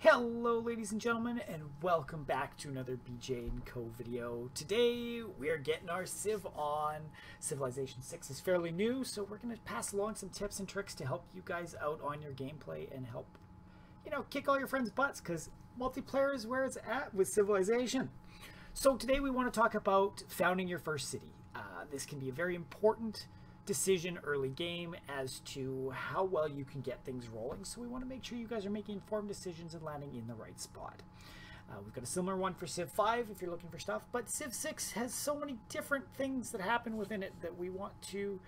Hello ladies and gentlemen, and welcome back to another BJ & Co video. Today we are getting our Civ on. Civilization 6 is fairly new, so we're going to pass along some tips and tricks to help you guys out on your gameplay and help, kick all your friends' butts, because multiplayer is where it's at with Civilization. So today we want to talk about founding your first city. This can be a very important decision early game as to how well you can get things rolling, so we want to make sure you guys are making informed decisions and landing in the right spot. We've got a similar one for Civ 5 if you're looking for stuff, but Civ 6 has so many different things that happen within it that we want to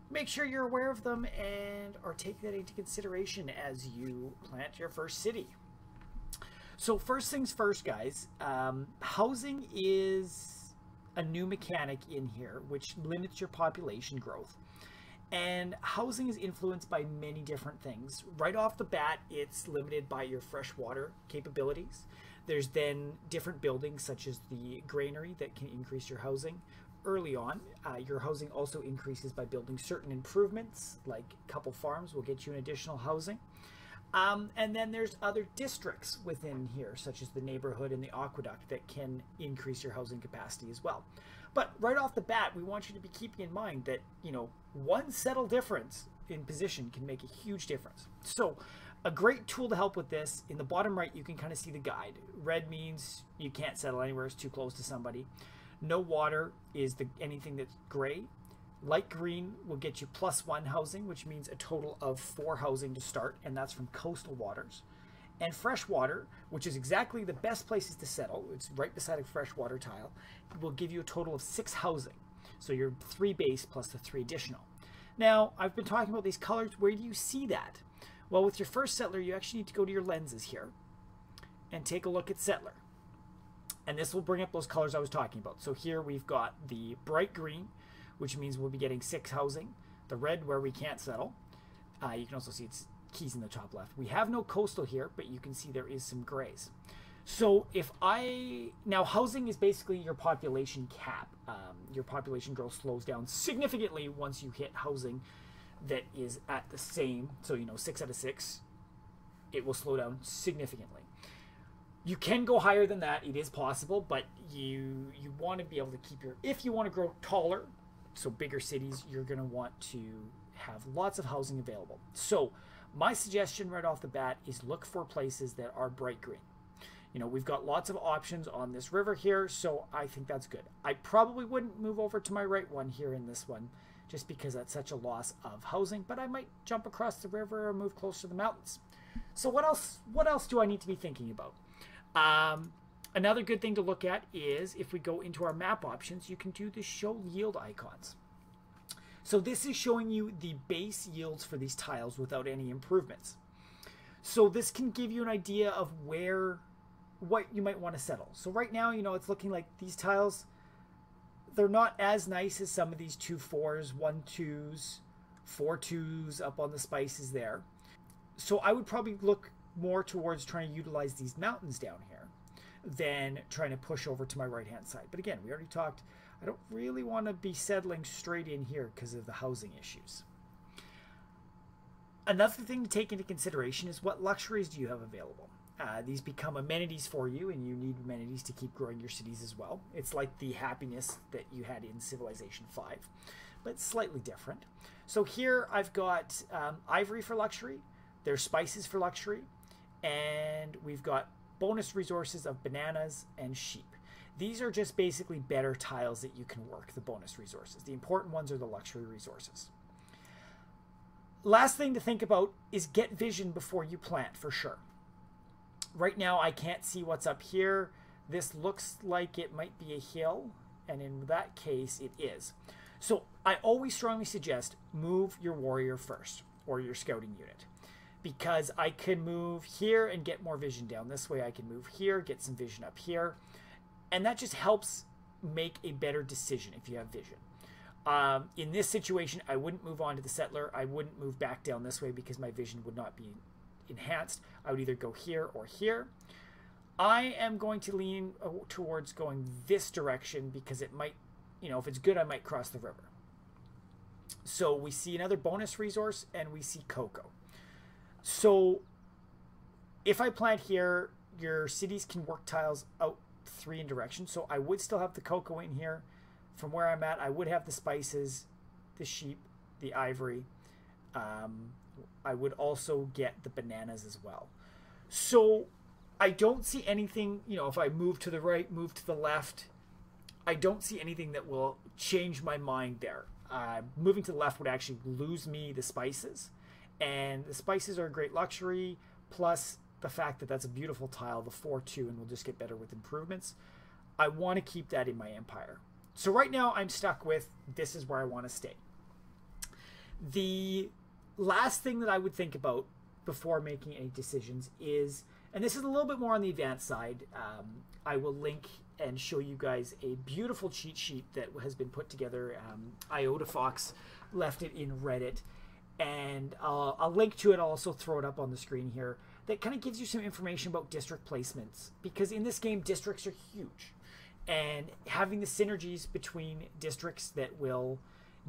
make sure you're aware of them and are taking that into consideration as you plant your first city. So first things first, guys, housing is a new mechanic in here which limits your population growth, and housing is influenced by many different things. Right off the bat, it's limited by your freshwater capabilities. There's then different buildings such as the granary that can increase your housing early on. Your housing also increases by building certain improvements, like couple farms will get you an additional housing. And then there's other districts within here, such as the neighborhood and the aqueduct, that can increase your housing capacity as well. But right off the bat, we want you to be keeping in mind that, one settle difference in position can make a huge difference. So a great tool to help with this, in the bottom right, you can kind of see the guide. Red means you can't settle anywhere, it's too close to somebody. No water is anything that's gray. Light green will get you +1 housing, which means a total of 4 housing to start, and that's from coastal waters. And freshwater, which is exactly the best places to settle, it's right beside a freshwater tile, will give you a total of 6 housing. So you're 3 base plus the 3 additional. Now, I've been talking about these colors. Where do you see that? Well, with your first settler, you actually need to go to your lenses here and take a look at settler. And this will bring up those colors I was talking about. So here we've got the bright green, which means we'll be getting 6 housing. The red, where we can't settle. You can also see its keys in the top left. We have no coastal here, but you can see there is some grays. So now housing is basically your population cap. Your population growth slows down significantly once you hit housing that is at the same, so 6 out of 6, it will slow down significantly. You can go higher than that, it is possible, but you want to be able to keep if you want to grow taller, so bigger cities, you're going to want to have lots of housing available. So my suggestion right off the bat is look for places that are bright green. We've got lots of options on this river here, so I think that's good. I probably wouldn't move over to my right one here in this one, just because that's such a loss of housing, but I might jump across the river or move closer to the mountains. So what else do I need to be thinking about? Another good thing to look at is if we go into our map options, you can do the show yield icons. So this is showing you the base yields for these tiles without any improvements. So this can give you an idea of what you might want to settle. So right now, it's looking like these tiles, they're not as nice as some of these 2 4s, 1 2s, 4 2s up on the spices there. So I would probably look more towards trying to utilize these mountains down here than trying to push over to my right hand side. But again, we already talked, I don't really want to be settling straight in here because of the housing issues. Another thing to take into consideration is what luxuries do you have available. These become amenities for you, and you need amenities to keep growing your cities as well. It's like the happiness that you had in Civilization 5, but slightly different. So here I've got ivory for luxury, there's spices for luxury, and we've got bonus resources of bananas and sheep. These are just basically better tiles that you can work, the bonus resources. The important ones are the luxury resources. Last thing to think about is get vision before you plant, for sure. Right now I can't see what's up here. This looks like it might be a hill, and in that case it is. So I always strongly suggest move your warrior first, or your scouting unit, because I can move here and get more vision down this way. I can move here, get some vision up here, and that just helps make a better decision if you have vision. In this situation, I wouldn't move on to the settler. I wouldn't move back down this way because my vision would not be enhanced. I would either go here or here. I am going to lean towards going this direction because it might, if it's good, I might cross the river. So we see another bonus resource, and we see cocoa. So if I plant here, your cities can work tiles out 3 in direction. So I would still have the cocoa in here. From where I'm at, I would have the spices, the sheep, the ivory. I would also get the bananas as well. So I don't see anything, you know, if I move to the right, move to the left, I don't see anything that will change my mind there. Moving to the left would actually lose me the spices. And the spices are a great luxury, plus the fact that that's a beautiful tile, the 4-2, and will just get better with improvements. I want to keep that in my empire. So right now I'm stuck with this is where I want to stay. The last thing that I would think about before making any decisions is, and this is a little bit more on the advanced side, I will link and show you guys a beautiful cheat sheet that has been put together. IotaFox left it in Reddit, and I'll link to it. I'll also throw it up on the screen here. That kind of gives you some information about district placements, because in this game districts are huge, and having the synergies between districts that will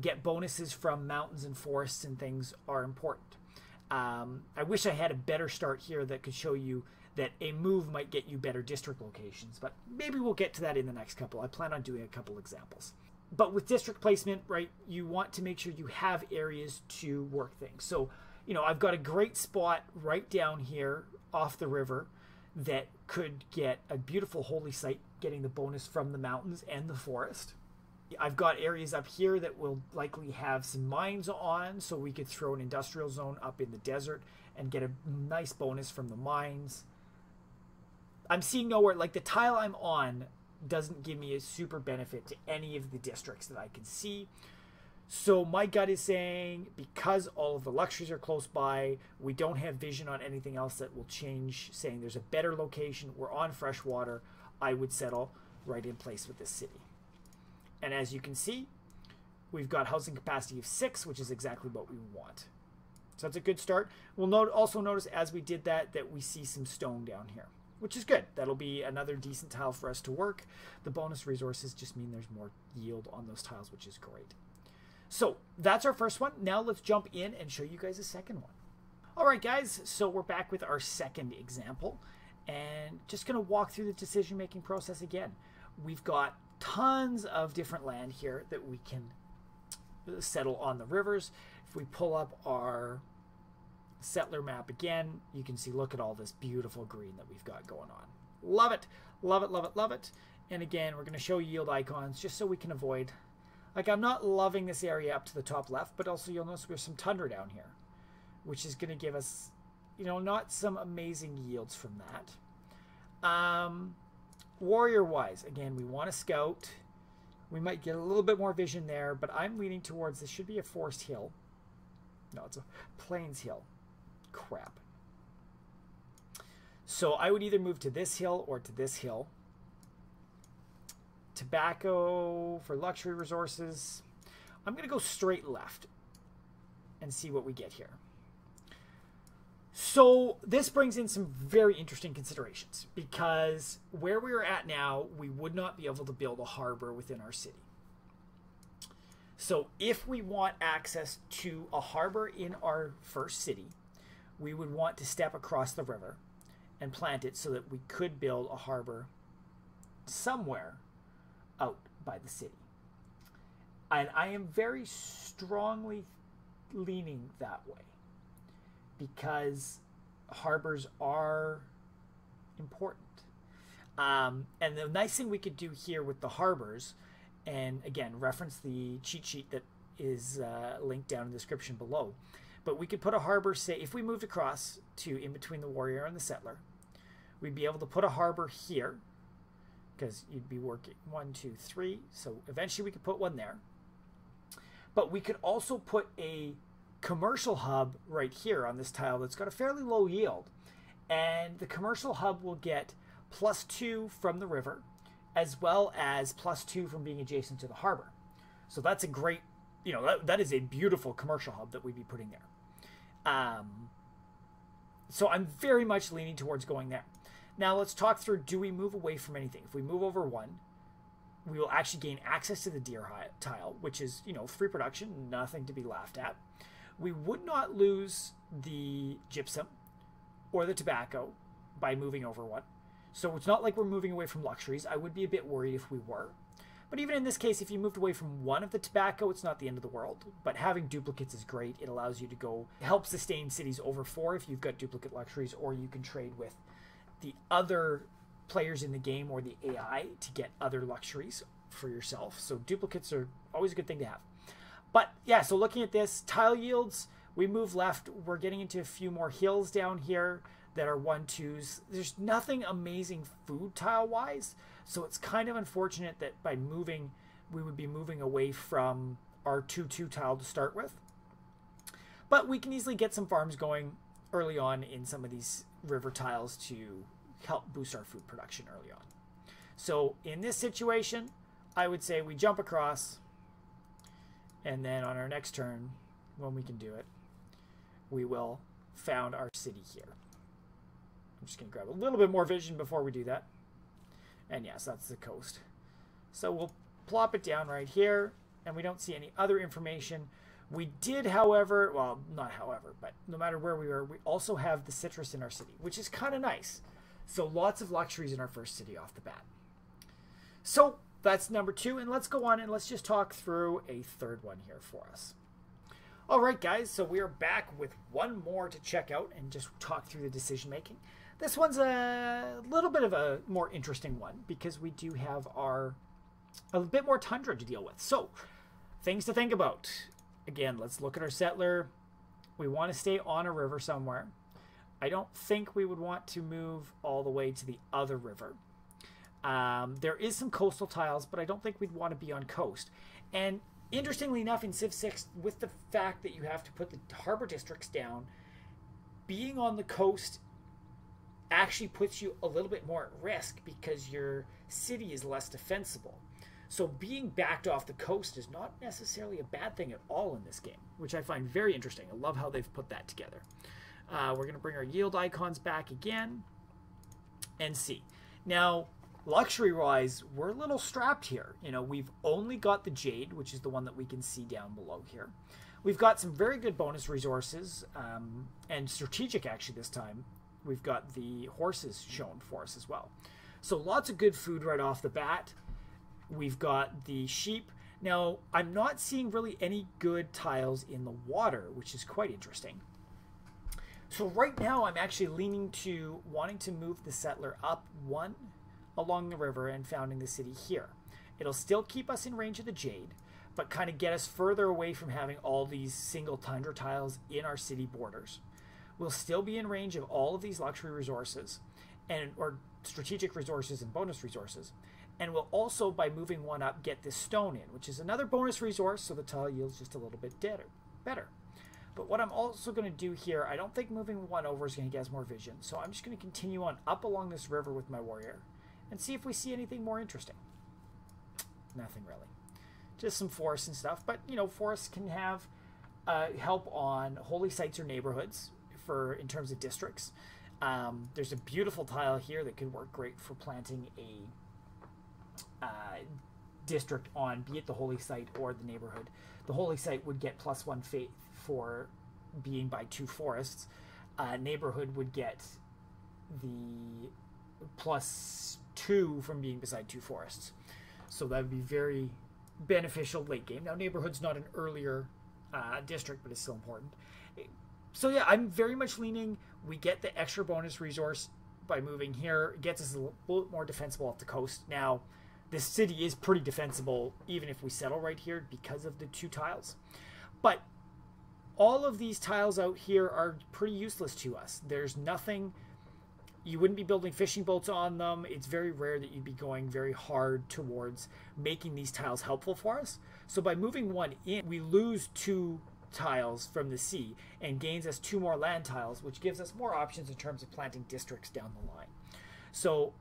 get bonuses from mountains and forests and things are important. I wish I had a better start here that could show you that a move might get you better district locations, but maybe we'll get to that in the next couple. I plan on doing a couple examples. But with district placement, right, you want to make sure you have areas to work things. So, you know, I've got a great spot right down here off the river that could get a beautiful holy site, getting the bonus from the mountains and the forest. I've got areas up here that will likely have some mines on, so we could throw an industrial zone up in the desert and get a nice bonus from the mines. I'm seeing nowhere, like the tile I'm on doesn't give me a super benefit to any of the districts that I can see. So my gut is saying, because all of the luxuries are close by, we don't have vision on anything else that will change, saying there's a better location, we're on fresh water, I would settle right in place with this city. And as you can see, we've got housing capacity of 6, which is exactly what we want. So that's a good start. We'll also notice as we did that we see some stone down here, which is good. That'll be another decent tile for us to work. The bonus resources just mean there's more yield on those tiles, which is great. So that's our first one. Now let's jump in and show you guys a second one. All right, guys, so we're back with our second example, and just going to walk through the decision-making process again. We've got tons of different land here that we can settle on the rivers. If we pull up our settler map again, you can see, look at all this beautiful green that we've got going on. Love it, love it, love it, love it. And again, we're going to show yield icons just so we can avoid, like, I'm not loving this area up to the top left, but also you'll notice there's some tundra down here, which is going to give us, you know, not some amazing yields from that. Warrior wise, again, we want to scout. We might get a little bit more vision there, but I'm leaning towards, this should be a forest hill. No, it's a plains hill. Crap. So I would either move to this hill or to this hill. Tobacco for luxury resources. I'm going to go straight left and see what we get here. So this brings in some very interesting considerations, because where we are at now, we would not be able to build a harbor within our city. So if we want access to a harbor in our first city, we would want to step across the river and plant it so that we could build a harbor somewhere out by the city. And I am very strongly leaning that way, because harbors are important. And the nice thing we could do here with the harbors, and again, reference the cheat sheet that is linked down in the description below, but we could put a harbor, say, if we moved across to in between the warrior and the settler, we'd be able to put a harbor here, because you'd be working 1, 2, 3, so eventually we could put one there. But we could also put a commercial hub right here on this tile that's got a fairly low yield, and the commercial hub will get +2 from the river, as well as +2 from being adjacent to the harbor. So that's a great, you know, that is a beautiful commercial hub that we'd be putting there. So I'm very much leaning towards going there. Now let's talk through, do we move away from anything? If we move over 1, we will actually gain access to the deer tile, which is, you know, free production, nothing to be laughed at. We would not lose the gypsum or the tobacco by moving over one. So it's not like we're moving away from luxuries. I would be a bit worried if we were. But even in this case, if you moved away from one of the tobacco, it's not the end of the world. But having duplicates is great. It allows you to go help sustain cities over 4 if you've got duplicate luxuries, or you can trade with the other players in the game or the AI to get other luxuries for yourself. So duplicates are always a good thing to have. But yeah, so looking at this, tile yields, we move left. We're getting into a few more hills down here that are 1-2s. There's nothing amazing food tile-wise. So it's kind of unfortunate that by moving, we would be moving away from our 2-2 tile to start with. But we can easily get some farms going early on in some of these river tiles to help boost our food production early on. So in this situation, I would say we jump across, and then on our next turn, when we can do it, we will found our city here. I'm just going to grab a little bit more vision before we do that. And yes, that's the coast. So we'll plop it down right here, and we don't see any other information. We did, however, well, not however, but no matter where we are, we also have the citrus in our city, which is kind of nice. So lots of luxuries in our first city off the bat. So that's number 2, and let's go on and let's just talk through a third one here for us. All right, guys, so we are back with one more to check out and just talk through the decision making. This one's a little bit of a more interesting one because we do have a bit more tundra to deal with. So, things to think about. Again, let's look at our settler. We want to stay on a river somewhere. I don't think we would want to move all the way to the other river. There is some coastal tiles, but I don't think we'd want to be on coast. And interestingly enough, in Civ 6, with the fact that you have to put the harbor districts down, being on the coast actually puts you a little bit more at risk because your city is less defensible. So being backed off the coast is not necessarily a bad thing at all in this game, which I find very interesting. I love how they've put that together. We're going to bring our yield icons back again and see. Now, luxury-wise, we're a little strapped here. You know, we've only got the Jade, which is the one that we can see down below here. We've got some very good bonus resources, and strategic actually this time. We've got the horses shown for us as well. So lots of good food right off the bat. We've got the sheep. Now, I'm not seeing really any good tiles in the water, which is quite interesting. So right now, I'm actually leaning to wanting to move the settler up one along the river and founding the city here. It'll still keep us in range of the Jade, but kind of get us further away from having all these single tundra tiles in our city borders. We'll still be in range of all of these luxury resources or strategic resources and bonus resources. And we'll also, by moving one up, get this stone in, which is another bonus resource, so the tile yield's just a little bit better. But what I'm also going to do here, I don't think moving one over is going to get us more vision. So I'm just going to continue on up along this river with my warrior and see if we see anything more interesting. Nothing really. Just some forests and stuff. But, you know, forests can have help on holy sites or neighborhoods in terms of districts. There's a beautiful tile here that could work great for planting a district on, be it the holy site or the neighborhood. The holy site would get +1 faith for being by 2 forests. Neighborhood would get the +2 from being beside 2 forests. So that would be very beneficial late game. Now, neighborhood's not an earlier district, but it's still important. So yeah, I'm very much leaning. We get the extra bonus resource by moving here. It gets us a little bit more defensible off the coast. Now, this city is pretty defensible even if we settle right here because of the 2 tiles. But all of these tiles out here are pretty useless to us. There's nothing. You wouldn't be building fishing boats on them. It's very rare that you'd be going very hard towards making these tiles helpful for us. So by moving one in, we lose 2 tiles from the sea and gains us 2 more land tiles, which gives us more options in terms of planting districts down the line. So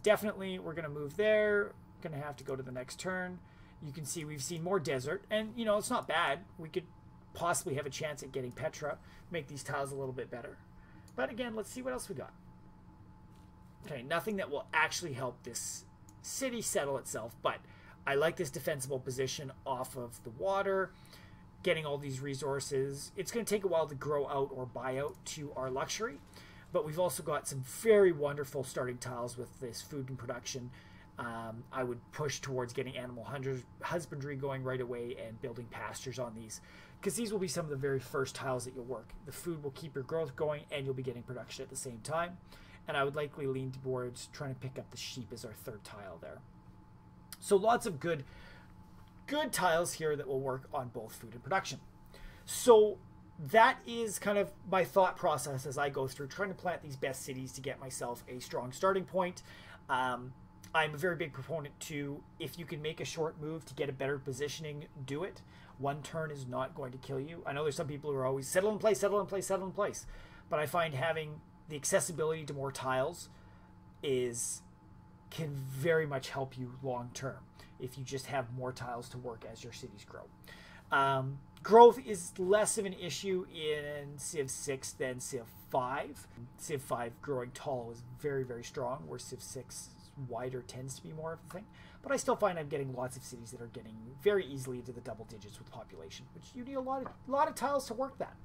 definitely we're going to move there. Going to have to go to the next turn. You can see we've seen more desert, and you know, it's not bad. We could possibly have a chance at getting Petra, make these tiles a little bit better. But again, let's see what else we got. Okay, nothing that will actually help this city settle itself, but I like this defensible position off of the water, getting all these resources. It's going to take a while to grow out or buy out to our luxury, but we've also got some very wonderful starting tiles with this food and production. I would push towards getting animal husbandry going right away and building pastures on these, because these will be some of the very first tiles that you'll work. The food will keep your growth going and you'll be getting production at the same time. And I would likely lean towards trying to pick up the sheep as our third tile there. So lots of good tiles here that will work on both food and production. So that is kind of my thought process as I go through trying to plant these best cities to get myself a strong starting point. I'm a very big proponent to, if you can make a short move to get a better positioning, do it. One turn is not going to kill you. I know there's some people who are always settle in place, settle in place, settle in place. But I find having the accessibility to more tiles can very much help you long term if you just have more tiles to work as your cities grow. Growth is less of an issue in Civ 6 than Civ 5. Civ 5 growing tall is very, very strong, where Civ 6 wider tends to be more of the thing. But I still find I'm getting lots of cities that are getting very easily into the double digits with population, which you need a lot of tiles to work that.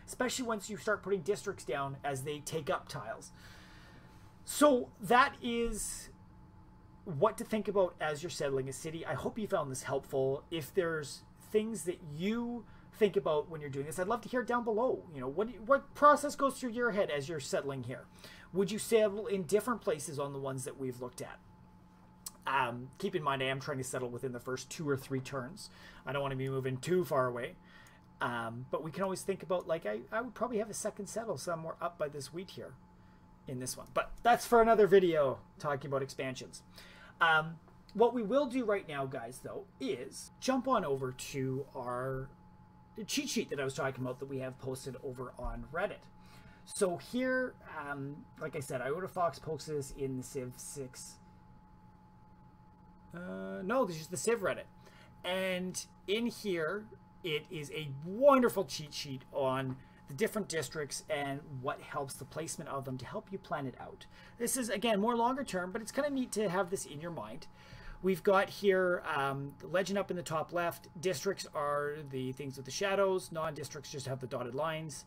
Especially once you start putting districts down as they take up tiles. So that is what to think about as you're settling a city. I hope you found this helpful. If there's things that you think about when you're doing this, I'd love to hear it down below. You know, what process goes through your head as you're settling here? Would you settle in different places on the ones that we've looked at? Keep in mind, I am trying to settle within the first 2 or 3 turns. I don't want to be moving too far away. But we can always think about, like, I would probably have a second settle somewhere up by this wheat here in this one. But that's for another video talking about expansions. What we will do right now, guys, though, is jump on over to our cheat sheet that I was talking about that we have posted over on Reddit. So here, like I said, Iota Fox posted this in the Civ 6. No, this is the Civ Reddit. And in here, it is a wonderful cheat sheet on the different districts and what helps the placement of them to help you plan it out. This is, again, more longer term, but it's kind of neat to have this in your mind. We've got here the legend up in the top left. Districts are the things with the shadows. Non-districts just have the dotted lines.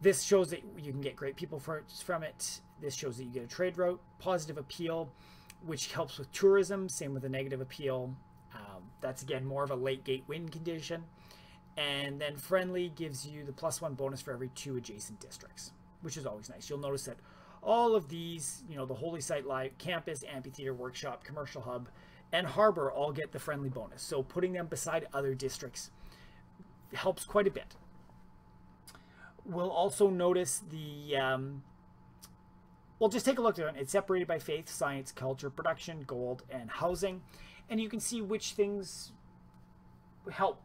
This shows that you can get great people from it. This shows that you get a trade route. Positive appeal, which helps with tourism. Same with the negative appeal. That's, again, more of a late gate win condition. And then friendly gives you the +1 bonus for every 2 adjacent districts, which is always nice. You'll notice that all of these, you know, the Holy Site Live, Campus, Amphitheater, Workshop, Commercial Hub, and Harbor all get the friendly bonus. So putting them beside other districts helps quite a bit. We'll also notice the, well, just take a look at it. It's separated by faith, science, culture, production, gold, and housing. And you can see which things help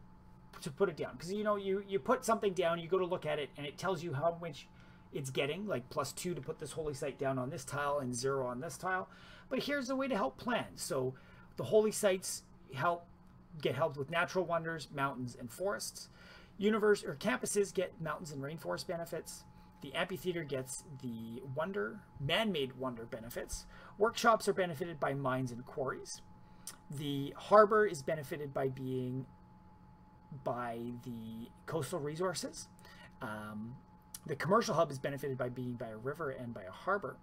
to put it down, because you know, you put something down, you go to look at it, and it tells you how much it's getting, like +2 to put this holy site down on this tile and 0 on this tile. But here's a way to help plan. So the holy sites get helped with natural wonders, mountains, and forests. Campuses get mountains and rainforest benefits. The amphitheater gets the man-made wonder benefits. Workshops are benefited by mines and quarries. The harbor is benefited by the coastal resources. The commercial hub is benefited by being by a river and by a harbor.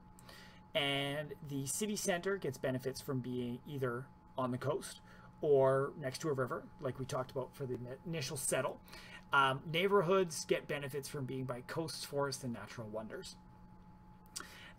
And the city center gets benefits from being either on the coast or next to a river, like we talked about for the initial settle. Neighborhoods get benefits from being by coasts, forests, and natural wonders.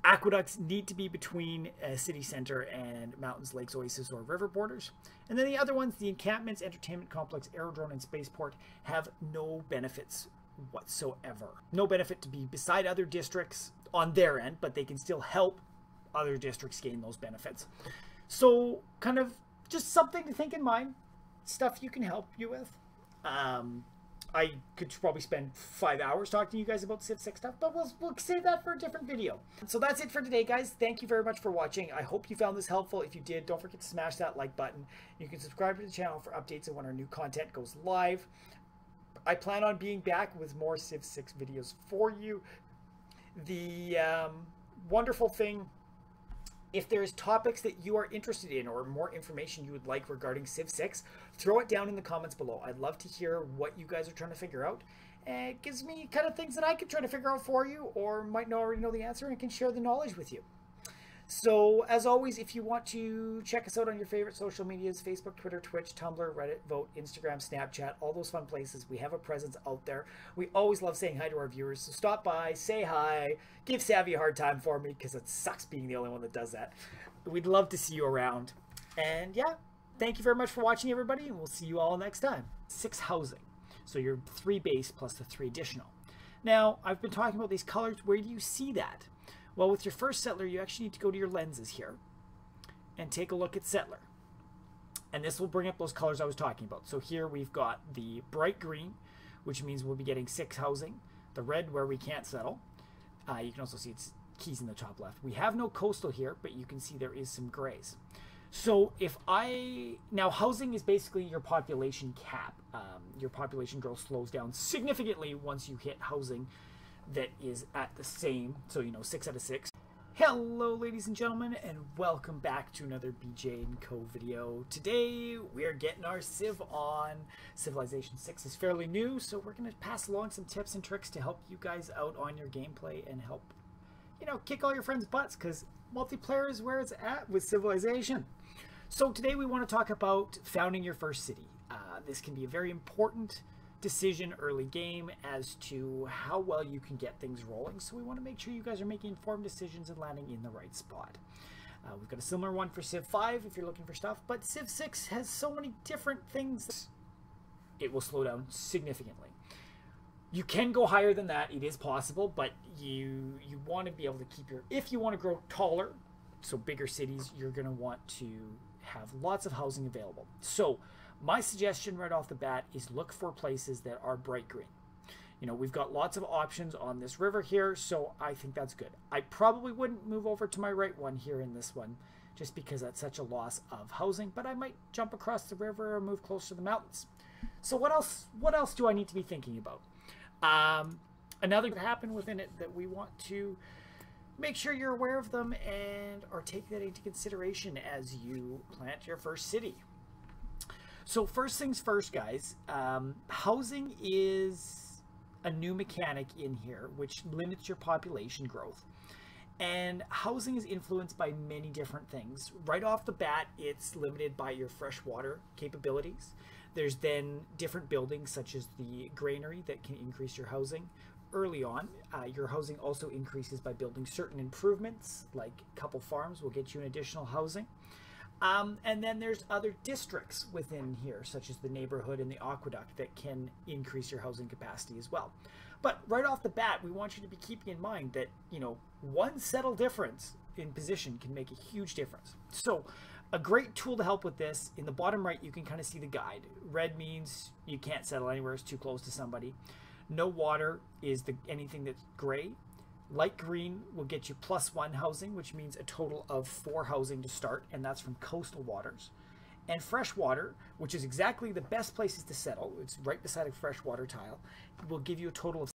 Aqueducts need to be between a city center and mountains, lakes, oases, or river borders. And then the other ones, the encampments, entertainment complex, aerodrome, and spaceport, have no benefits whatsoever. No benefit to be beside other districts on their end, but they can still help other districts gain those benefits. So kind of just something to think in mind, stuff you can help you with. I could probably spend 5 hours talking to you guys about Civ 6 stuff, but we'll save that for a different video. So that's it for today, guys. Thank you very much for watching. I hope you found this helpful. If you did, don't forget to smash that like button. You can subscribe to the channel for updates on when our new content goes live. I plan on being back with more Civ 6 videos for you. The wonderful thing, if there's topics that you are interested in or more information you would like regarding Civ 6, throw it down in the comments below. I'd love to hear what you guys are trying to figure out. And it gives me kind of things that I can try to figure out for you, or might already know the answer and can share the knowledge with you. So, as always, if you want to check us out on your favorite social medias, Facebook, Twitter, Twitch, Tumblr, Reddit, Vote, Instagram, Snapchat, all those fun places, we have a presence out there. We always love saying hi to our viewers, so stop by, say hi, give Savvy a hard time for me, because it sucks being the only one that does that. We'd love to see you around. And yeah, thank you very much for watching, everybody, and we'll see you all next time. 6 housing. So you're 3 base plus the 3 additional. Now, I've been talking about these colors. Where do you see that? Well, with your first settler, you actually need to go to your lenses here and take a look at settler. And this will bring up those colors I was talking about. So here we've got the bright green, which means we'll be getting 6 housing. The red where we can't settle. You can also see its keys in the top left. We have no coastal here, but you can see there is some grays. So now housing is basically your population cap. Your population growth slows down significantly once you hit housing that is at the same, so 6 out of 6. Hello ladies and gentlemen, and welcome back to another BJ & Co video. Today we're getting our Civ on. Civilization 6 is fairly new, so we're going to pass along some tips and tricks to help you guys out on your gameplay and help, kick all your friends' butts, because multiplayer is where it's at with Civilization. So today we want to talk about founding your first city. This can be a very important decision early game as to how well you can get things rolling, so we want to make sure you guys are making informed decisions and landing in the right spot. We've got a similar one for Civ 5 if you're looking for stuff, but Civ 6 has so many different things. It will slow down significantly. You can go higher than that, it is possible, but you want to be able to keep if you want to grow taller, so bigger cities, you're going to want to have lots of housing available. So my suggestion right off the bat is look for places that are bright green. We've got lots of options on this river here, so I think that's good. I probably wouldn't move over to my right one here in this one, just because that's such a loss of housing, but I might jump across the river or move closer to the mountains. So what else do I need to be thinking about? Another thing that happened within it that we want to make sure you're aware of them and or take that into consideration as you plant your first city. So first things first, guys, housing is a new mechanic in here which limits your population growth. And housing is influenced by many different things. Right off the bat, it's limited by your freshwater capabilities. There's then different buildings such as the granary that can increase your housing. Early on, your housing also increases by building certain improvements, like couple farms will get you an additional housing. And then there's other districts within here, such as the neighborhood and the aqueduct, that can increase your housing capacity as well. But right off the bat, we want you to be keeping in mind that, one settle difference in position can make a huge difference. So a great tool to help with this, in the bottom right, you can kind of see the guide. Red means you can't settle anywhere, it's too close to somebody. No water is anything that's gray. Light green will get you +1 housing, which means a total of 4 housing to start, and that's from coastal waters. And freshwater, which is exactly the best places to settle, it's right beside a freshwater tile, will give you a total of